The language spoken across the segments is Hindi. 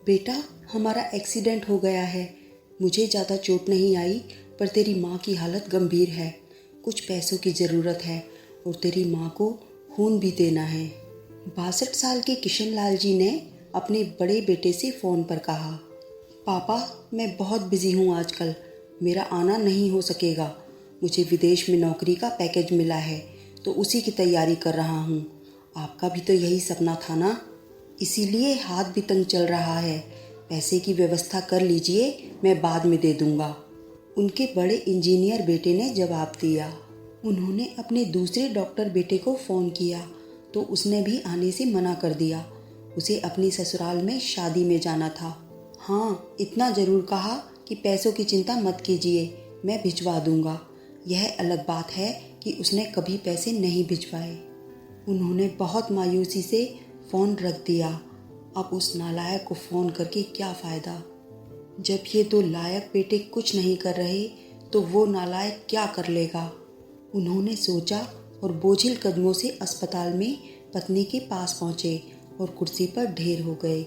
बेटा, हमारा एक्सीडेंट हो गया है। मुझे ज़्यादा चोट नहीं आई, पर तेरी माँ की हालत गंभीर है। कुछ पैसों की ज़रूरत है और तेरी माँ को खून भी देना है। 62 साल के किशन लाल जी ने अपने बड़े बेटे से फ़ोन पर कहा, पापा, मैं बहुत बिज़ी हूँ आजकल, मेरा आना नहीं हो सकेगा। मुझे विदेश में नौकरी का पैकेज मिला है, तो उसी की तैयारी कर रहा हूँ। आपका भी तो यही सपना था ना, इसीलिए हाथ भी तंग चल रहा है। पैसे की व्यवस्था कर लीजिए, मैं बाद में दे दूँगा। उनके बड़े इंजीनियर बेटे ने जवाब दिया। उन्होंने अपने दूसरे डॉक्टर बेटे को फ़ोन किया, तो उसने भी आने से मना कर दिया। उसे अपनी ससुराल में शादी में जाना था। हाँ, इतना ज़रूर कहा कि पैसों की चिंता मत कीजिए, मैं भिजवा दूँगा। यह अलग बात है कि उसने कभी पैसे नहीं भिजवाए। उन्होंने बहुत मायूसी से फ़ोन रख दिया। अब उस नालायक को फ़ोन करके क्या फ़ायदा। जब ये दो लायक बेटे कुछ नहीं कर रहे, तो वो नालायक क्या कर लेगा। उन्होंने सोचा और बोझिल कदमों से अस्पताल में पत्नी के पास पहुँचे और कुर्सी पर ढेर हो गए।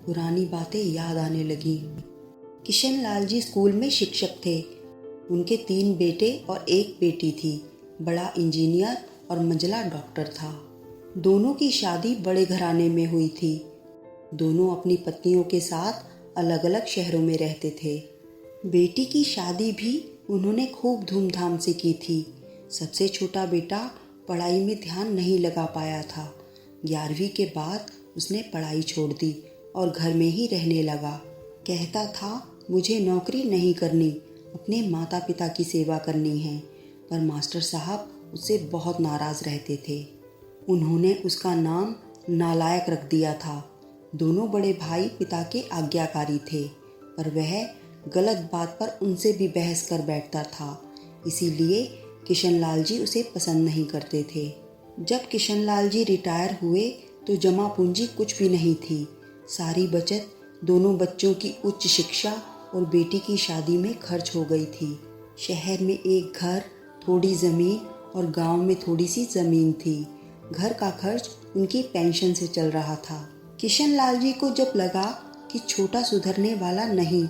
पुरानी बातें याद आने लगीं। किशन लाल जी स्कूल में शिक्षक थे। उनके 3 बेटे और 1 बेटी थी। बड़ा इंजीनियर और मंझला डॉक्टर था। दोनों की शादी बड़े घराने में हुई थी। दोनों अपनी पत्नियों के साथ अलग अलग शहरों में रहते थे। बेटी की शादी भी उन्होंने खूब धूमधाम से की थी। सबसे छोटा बेटा पढ़ाई में ध्यान नहीं लगा पाया था। 11वीं के बाद उसने पढ़ाई छोड़ दी और घर में ही रहने लगा। कहता था, मुझे नौकरी नहीं करनी, अपने माता पिता की सेवा करनी है। पर मास्टर साहब उससे बहुत नाराज़ रहते थे। उन्होंने उसका नाम नालायक रख दिया था। दोनों बड़े भाई पिता के आज्ञाकारी थे, पर वह गलत बात पर उनसे भी बहस कर बैठता था। इसीलिए किशन लाल जी उसे पसंद नहीं करते थे। जब किशन लाल जी रिटायर हुए तो जमा पूंजी कुछ भी नहीं थी। सारी बचत दोनों बच्चों की उच्च शिक्षा और बेटी की शादी में खर्च हो गई थी। शहर में एक घर, थोड़ी ज़मीन और गांव में थोड़ी सी ज़मीन थी। घर का खर्च उनकी पेंशन से चल रहा था। किशन लाल जी को जब लगा कि छोटा सुधरने वाला नहीं,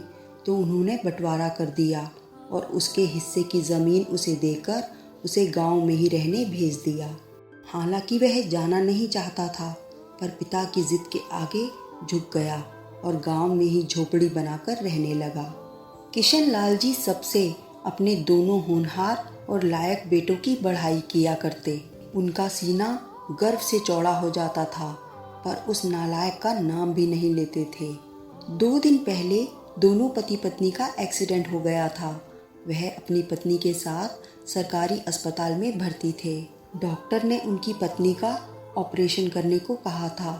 तो उन्होंने बंटवारा कर दिया और उसके हिस्से की ज़मीन उसे देकर उसे गांव में ही रहने भेज दिया। हालांकि वह जाना नहीं चाहता था, पर पिता की जिद के आगे झुक गया और गांव में ही झोपड़ी बनाकर रहने लगा। किशन लाल जी सबसे अपने दोनों होनहार और लायक बेटों की बढ़ाई किया करते। उनका सीना गर्व से चौड़ा हो जाता था, पर उस नालायक का नाम भी नहीं लेते थे। 2 दिन पहले दोनों पति पत्नी का एक्सीडेंट हो गया था। वह अपनी पत्नी के साथ सरकारी अस्पताल में भर्ती थे। डॉक्टर ने उनकी पत्नी का ऑपरेशन करने को कहा था।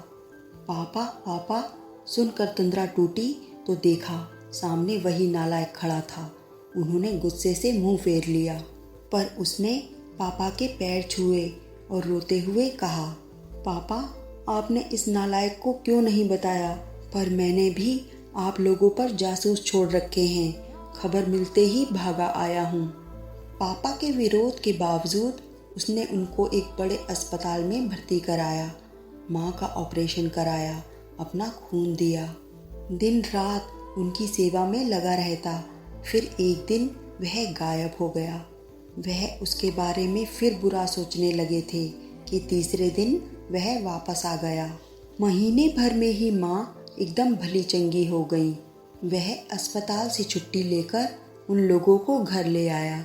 पापा पापा सुनकर तंद्रा टूटी तो देखा सामने वही नालायक खड़ा था। उन्होंने गुस्से से मुंह फेर लिया, पर उसने पापा के पैर छुए और रोते हुए कहा, पापा, आपने इस नालायक को क्यों नहीं बताया? पर मैंने भी आप लोगों पर जासूस छोड़ रखे हैं। खबर मिलते ही भागा आया हूँ। पापा के विरोध के बावजूद उसने उनको एक बड़े अस्पताल में भर्ती कराया। माँ का ऑपरेशन कराया, अपना खून दिया। दिन रात उनकी सेवा में लगा रहता। फिर एक दिन वह गायब हो गया। वह उसके बारे में फिर बुरा सोचने लगे थे कि तीसरे दिन वह वापस आ गया। महीने भर में ही माँ एकदम भली चंगी हो गई। वह अस्पताल से छुट्टी लेकर उन लोगों को घर ले आया।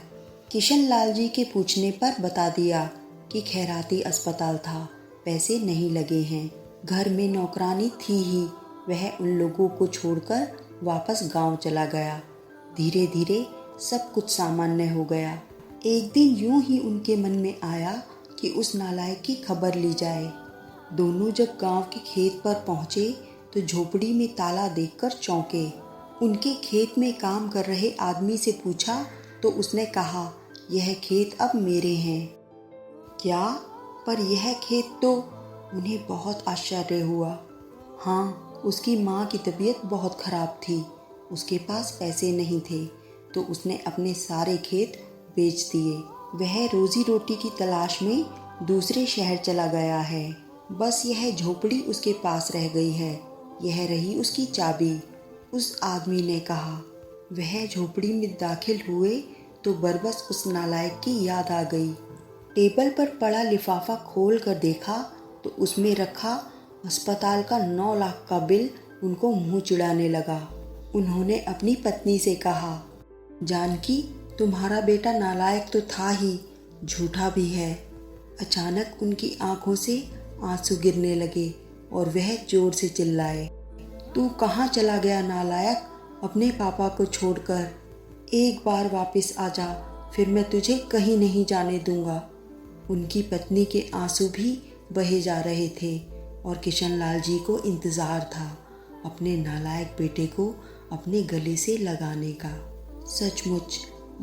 किशन लाल जी के पूछने पर बता दिया कि खैराती अस्पताल था, पैसे नहीं लगे हैं। घर में नौकरानी थी ही। वह उन लोगों को छोड़कर वापस गांव चला गया। धीरे धीरे सब कुछ सामान्य हो गया। एक दिन यूं ही उनके मन में आया कि उस नालायक की खबर ली जाए। दोनों जब गांव के खेत पर पहुंचे तो झोपड़ी में ताला देखकर चौंके। उनके खेत में काम कर रहे आदमी से पूछा तो उसने कहा, यह खेत अब मेरे हैं। क्या? पर यह खेत तो। उन्हें बहुत आश्चर्य हुआ। हाँ, उसकी माँ की तबीयत बहुत खराब थी। उसके पास पैसे नहीं थे, तो उसने अपने सारे खेत बेच दिए। वह रोजी रोटी की तलाश में दूसरे शहर चला गया है। बस यह झोपड़ी उसके पास रह गई है। यह रही उसकी चाबी। उस आदमी ने कहा। वह झोपड़ी में दाखिल हुए तो बरबस उस नालायक की याद आ गई। टेबल पर पड़ा लिफाफा खोल कर देखा तो उसमें रखा अस्पताल का 9 लाख का बिल उनको मुंह चिढ़ाने लगा। उन्होंने अपनी पत्नी से कहा, जानकी, तुम्हारा बेटा नालायक तो था ही, झूठा भी है। अचानक उनकी आंखों से आंसू गिरने लगे और वह जोर से चिल्लाए, तू कहाँ चला गया नालायक, अपने पापा को छोड़कर? एक बार वापस आ जा, फिर मैं तुझे कहीं नहीं जाने दूंगा। उनकी पत्नी के आंसू भी बहे जा रहे थे और किशनलाल जी को इंतज़ार था अपने नालायक बेटे को अपने गले से लगाने का। सचमुच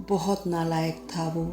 बहुत नालायक था वो।